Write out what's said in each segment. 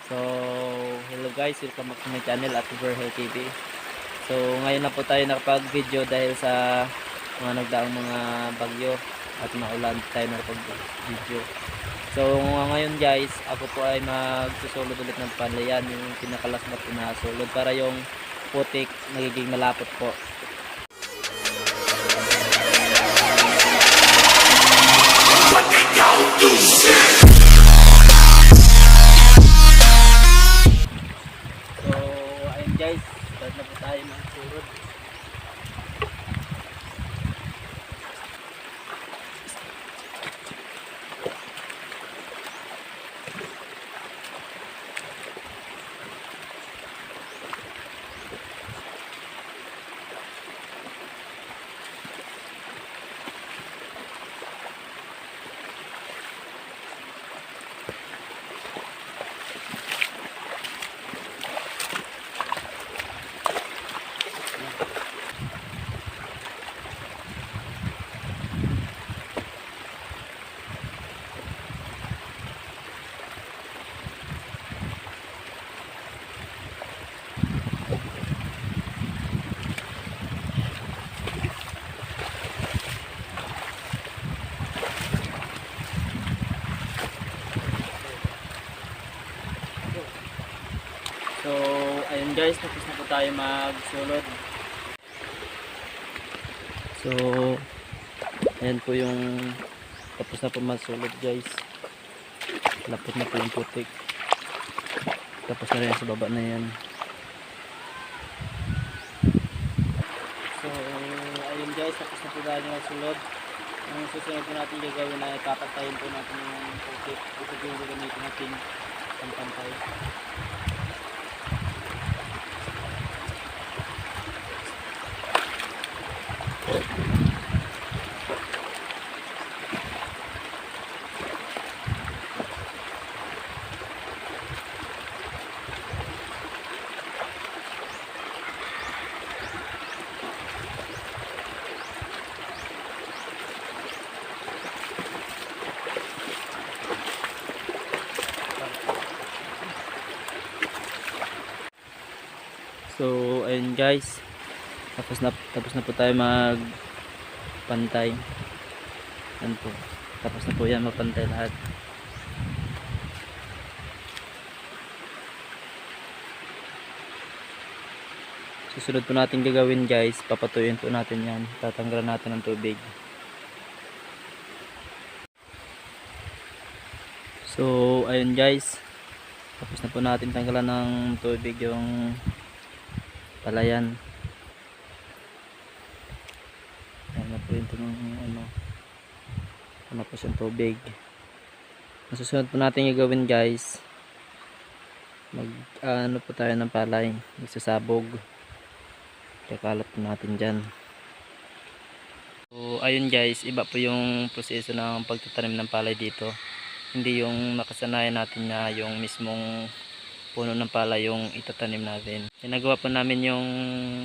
So, hello guys, welcome back to my channel at Overhill TV. So, ngayon na po tayo nakapag-video dahil sa mga nagdaang mga bagyo at maulan tayo nakapag-video. So, ngayon guys, ako po ay magsusulod ulit ng panlayan, yung pinakalasmat na sulod para yung putik nagiging malapot po. Guys, start na po tayo ng surod. So, ayun guys, tapos na po tayo magsulod. So, ayan po yung tapos na po magsulod guys. Lapot na po yung putik. Tapos na rin sa baba na yan. So, ayun guys, tapos na po tayo magsulod. Ang susunod po natin gagawin ay papatayin po natin yung putik. Ito po yung gagamitin natin ang pantay. So, ayun guys. Tapos na po tayo magpantay. Yan po. Tapos na po yan mapantay lahat. Susunod po natin gagawin guys, papatuyuin po natin yan. Tatanggalan natin ng tubig. So, ayun guys. Tapos na po natin tanggalan ng tubig yung palayan. Ayan na po yung ano po siyang tubig. Ang susunod po natin gagawin guys, ano po tayo ng palay, magsasabog. Kakalat po natin dyan. So ayun guys, iba po yung proseso ng pagtatanim ng palay dito. Hindi yung nakasanayan natin na yung mismong puno ng palay yung itatanim natin. Ginagawa po namin yung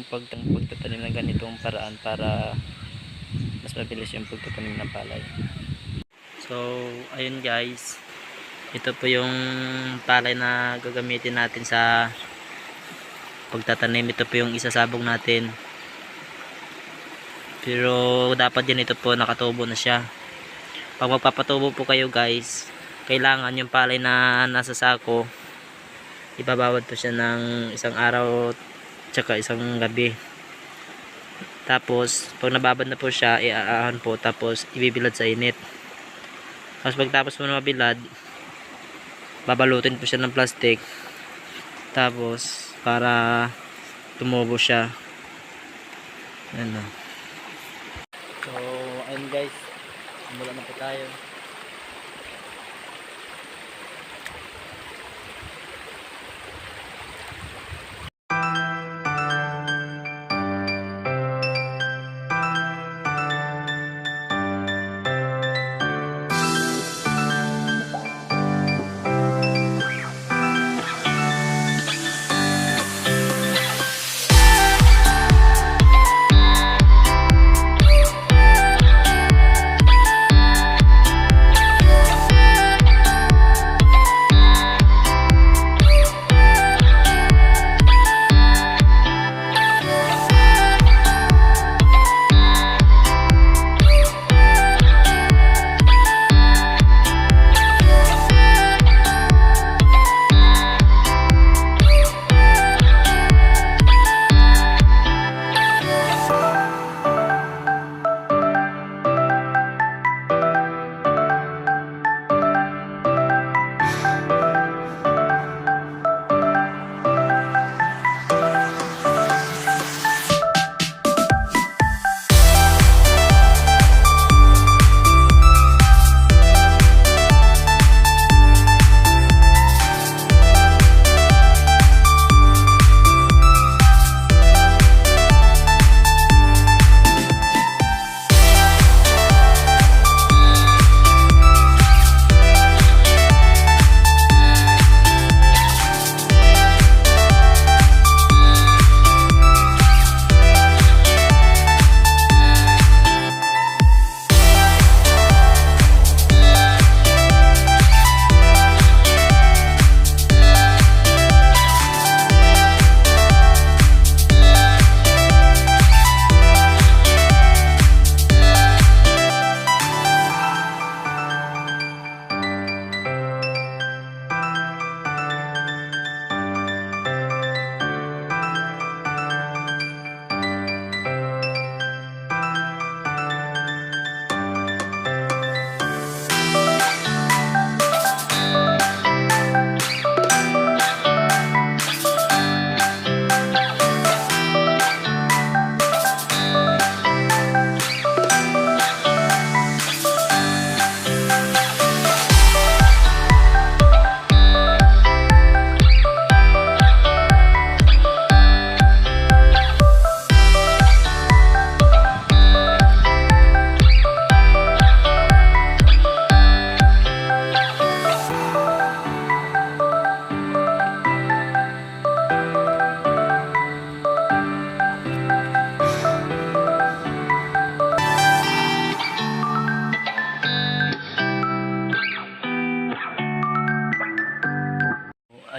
pagtatanim ng ganitong paraan para mas mabilis yung pagtatanim ng palay. So ayun guys, ito po yung palay na gagamitin natin sa pagtatanim. Ito po yung isasabog natin, pero dapat din ito po nakatubo na siya. Pag magpapatubo po kayo guys, kailangan yung palay na nasa sako ibabawad po siya ng isang araw tsaka isang gabi. Tapos pag nababad na po siya, iaahon po, tapos ibibilad sa init. Tapos pagtapos po na mabilad, babalutin po siya ng plastic, tapos para tumubo siya. Ayan na. So ayun guys, simulan na po tayo.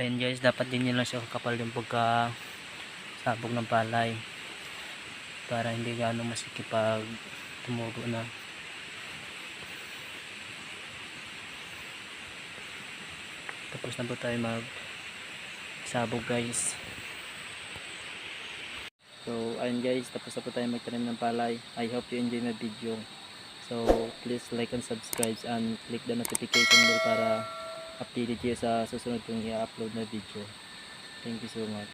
ayun guys, dapat din nyo lang siya kakapal yung pagka sabog ng palay para hindi gaano masikip pag tumubo na. Tapos na po tayo mag sabog guys. So ayun guys, tapos na po tayo magtanim ng palay. I hope you enjoy my video. So please like and subscribe and click the notification bell para updated kayo sa susunod kong i-upload na video. Thank you so much.